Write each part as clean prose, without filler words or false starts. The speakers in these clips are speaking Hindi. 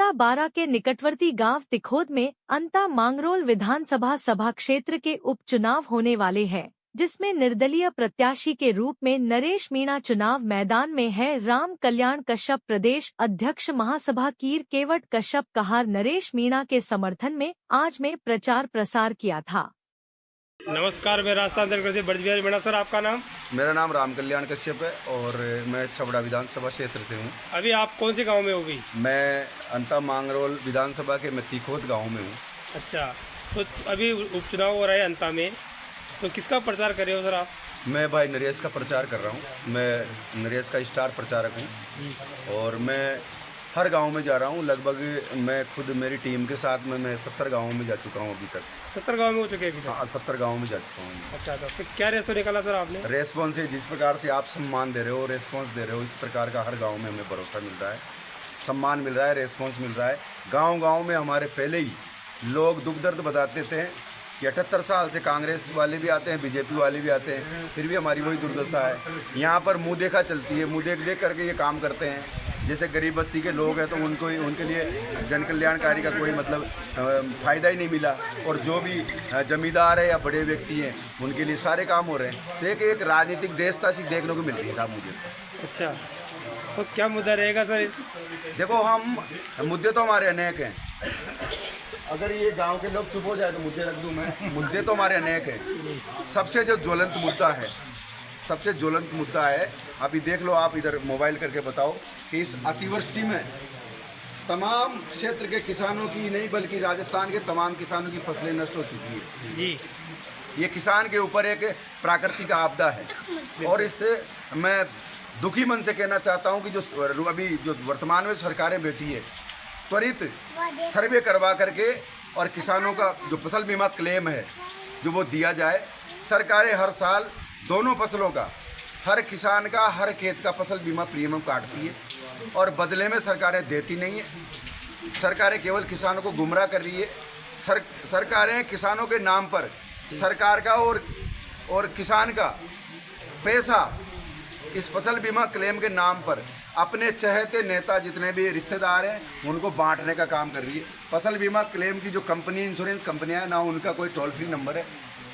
अंता बारा के निकटवर्ती गांव तिखोद में अंता मांगरोल विधानसभा सभा क्षेत्र के उपचुनाव होने वाले हैं, जिसमें निर्दलीय प्रत्याशी के रूप में नरेश मीणा चुनाव मैदान में है। राम कल्याण कश्यप प्रदेश अध्यक्ष महासभा कीर केवट कश्यप कहार नरेश मीणा के समर्थन में आज में प्रचार प्रसार किया था। नमस्कार, मैं राजस्थान से ब्रज बिहारी मीणा। सर, आपका नाम? मेरा नाम राम कल्याण कश्यप है और मैं छबड़ा विधानसभा क्षेत्र से हूँ। अभी आप कौन से गांव में हो भी? मैं अंता मांगरोल विधानसभा के मैं तिखोद गाँव में हूँ। अच्छा, तो अभी उपचुनाव हो रहा है अंता में, तो किसका प्रचार कर रहे हो सर आप? मैं भाई नरेश का प्रचार कर रहा हूँ। मैं नरेश का स्टार प्रचारक हूँ और मैं हर गांव में जा रहा हूँ। लगभग मैं खुद मेरी टीम के साथ में मैं 70 गांवों में जा चुका हूँ अभी तक। 70 गांव में हो चुके हैं अभी तक? हाँ, 70 गांवों में जा चुका हूँ। अच्छा, तो फिर क्या रेस्पॉन्स निकाला सर आपने? रेस्पॉन्स है, जिस प्रकार से आप सम्मान दे रहे हो, रेस्पॉन्स दे रहे हो, इस प्रकार का हर गाँव में हमें भरोसा मिल रहा है, सम्मान मिल रहा है, रेस्पॉन्स मिल रहा है। गाँव में हमारे पहले ही लोग दुख दर्द बताते थे कि 78 साल से कांग्रेस वाले भी आते हैं, बीजेपी वाले भी आते हैं, फिर भी हमारी वही दुर्दशा है। यहाँ पर मुँह देखा चलती है, मुँह देख करके ये काम करते हैं। जैसे गरीब बस्ती के लोग हैं तो उनके लिए जन कल्याणकारी का कोई मतलब फ़ायदा ही नहीं मिला, और जो भी जमींदार है या बड़े व्यक्ति हैं उनके लिए सारे काम हो रहे हैं। तो एक राजनीतिक देशता सी देखने को मिल रही है साहब मुझे। अच्छा, तो क्या मुद्दा रहेगा सर? देखो, हम मुद्दे तो हमारे अनेक हैं। अगर ये गांव के लोग चुप हो जाए तो मुद्दे रख दूं मैं। मुद्दे तो हमारे अनेक हैं। सबसे जो ज्वलंत मुद्दा है, अभी देख लो, आप इधर मोबाइल करके बताओ कि इस अतिवृष्टि में तमाम क्षेत्र के किसानों की नहीं बल्कि राजस्थान के तमाम किसानों की फसलें नष्ट हो चुकी है जी। ये किसान के ऊपर एक प्राकृतिक आपदा है, और इससे मैं दुखी मन से कहना चाहता हूं कि जो वर्तमान में सरकारें बैठी है, त्वरित सर्वे करवा करके और किसानों का जो फसल बीमा क्लेम है जो वो दिया जाए। सरकारें हर साल दोनों फसलों का, हर किसान का, हर खेत का फसल बीमा प्रीमियम काटती है और बदले में सरकारें देती नहीं है। सरकारें केवल किसानों को गुमराह कर रही है। सरकारें किसानों के नाम पर सरकार का और किसान का पैसा इस फसल बीमा क्लेम के नाम पर अपने चहेते नेता जितने भी रिश्तेदार हैं उनको बांटने का काम कर रही है। फसल बीमा क्लेम की जो कंपनी, इंश्योरेंस कंपनियां हैं, ना उनका कोई टोल फ्री नंबर है,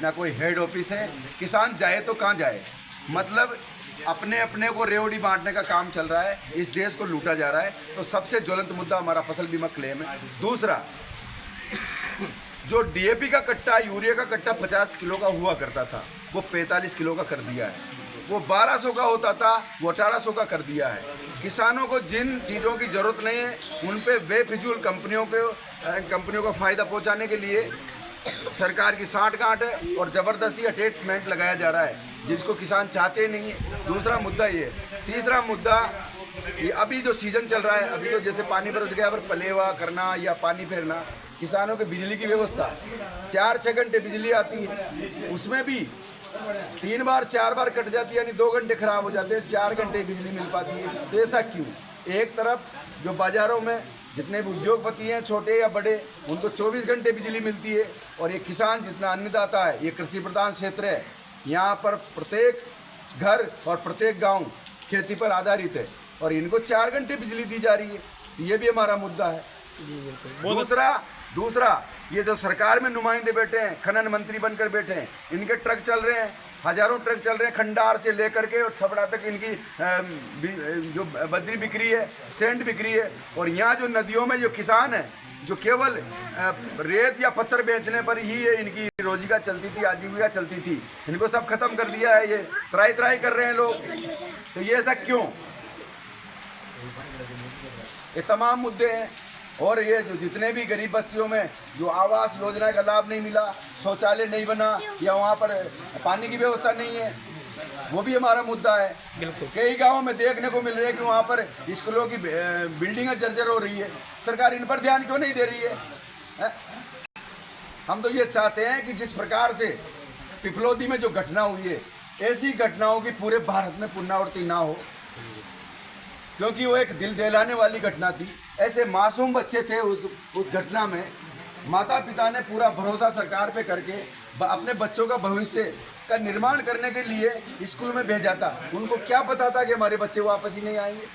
ना कोई हेड ऑफिस है। किसान जाए तो कहाँ जाए, मतलब अपने को रेवड़ी बांटने का काम चल रहा है। इस देश को लूटा जा रहा है। तो सबसे ज्वलंत मुद्दा हमारा फसल बीमा क्लेम है। दूसरा, जो डीएपी का कट्टा, यूरिया का कट्टा 50 किलो का हुआ करता था, वो 45 किलो का कर दिया है। वो 1200 का होता था, वो 1800 का कर दिया है। किसानों को जिन चीज़ों की ज़रूरत नहीं है उन पे बेफिजूल कंपनियों को फ़ायदा पहुंचाने के लिए सरकार की साठगांठ है और ज़बरदस्ती अटैचमेंट लगाया जा रहा है, जिसको किसान चाहते नहीं है। दूसरा मुद्दा ये। तीसरा मुद्दा, ये अभी जो सीज़न चल रहा है, अभी तो जैसे पानी बरस गया पर पलेवा करना या पानी फेरना, किसानों के बिजली की व्यवस्था 4-6 घंटे बिजली आती है, उसमें भी 3 बार 4 बार कट जाती है, यानी 2 घंटे खराब हो जाते हैं, 4 घंटे बिजली मिल पाती है। तो ऐसा क्यों? एक तरफ जो बाज़ारों में जितने भी उद्योगपति हैं, छोटे या बड़े, उनको 24 घंटे बिजली मिलती है, और ये किसान जितना अन्नदाता है, ये कृषि प्रधान क्षेत्र है, यहाँ पर प्रत्येक घर और प्रत्येक गांव खेती पर आधारित है, और इनको 4 घंटे बिजली दी जा रही है। ये भी हमारा मुद्दा है। दूसरा, ये जो सरकार में नुमाइंदे बैठे हैं, खनन मंत्री बनकर बैठे हैं, इनके ट्रक चल रहे हैं, हजारों ट्रक चल रहे हैं, खंडार से लेकर के और छपड़ा तक इनकी जो बजरी बिक्री है, सेंट बिक्री है। और यहाँ जो नदियों में जो किसान है, जो केवल रेत या पत्थर बेचने पर ही ये इनकी रोजीगा चलती थी, आजीविका चलती थी, इनको सब खत्म कर दिया है। ये त्राई कर रहे हैं लोग। तो ये ऐसा क्यों? ये तमाम मुद्दे हैं। और ये जो जितने भी गरीब बस्तियों में जो आवास योजना का लाभ नहीं मिला, शौचालय नहीं बना, या वहाँ पर पानी की व्यवस्था नहीं है, वो भी हमारा मुद्दा है। बिल्कुल। कई गांवों में देखने को मिल रहा है कि वहाँ पर स्कूलों की बिल्डिंगें जर्जर हो रही है। सरकार इन पर ध्यान क्यों नहीं दे रही है? हम तो ये चाहते हैं कि जिस प्रकार से पिपलोदी में जो घटना हुई है, ऐसी घटनाओं की पूरे भारत में पुनरावृत्ति ना हो, क्योंकि वो एक दिल दहलाने वाली घटना थी। ऐसे मासूम बच्चे थे उस घटना में। माता पिता ने पूरा भरोसा सरकार पे करके अपने बच्चों का भविष्य का निर्माण करने के लिए स्कूल में भेजा था। उनको क्या पता था कि हमारे बच्चे वापस ही नहीं आएंगे।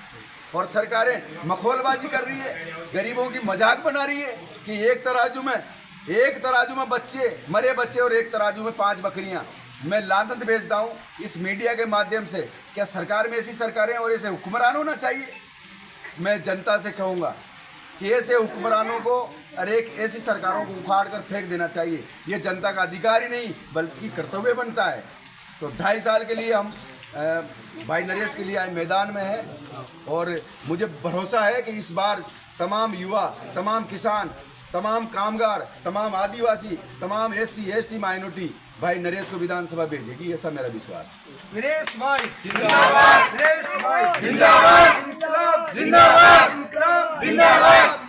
और सरकारें मखौलबाजी कर रही है, गरीबों की मजाक बना रही है कि एक तराजू में बच्चे मरे बच्चे और एक तराजू में 5 बकरियां। मैं लानत भेजता हूँ इस मीडिया के माध्यम से, क्या सरकार में ऐसी सरकारें और ऐसे हुक्मरान होना चाहिए? मैं जनता से कहूँगा कि ऐसे हुक्मरानों को और एक ऐसी सरकारों को उखाड़ कर फेंक देना चाहिए। ये जनता का अधिकार ही नहीं बल्कि कर्तव्य बनता है। तो 2.5 साल के लिए हम भाई नरेश के लिए मैदान में है और मुझे भरोसा है कि इस बार तमाम युवा, तमाम किसान, तमाम कामगार, तमाम आदिवासी, तमाम SC ST माइनॉरिटी भाई नरेश को विधानसभा भेजेगी, ऐसा मेरा विश्वास है। नरेश भाई जिंदाबाद, नरेश भाई जिंदाबाद, जिंदाबाद, जिंदाबाद, जिंदाबाद।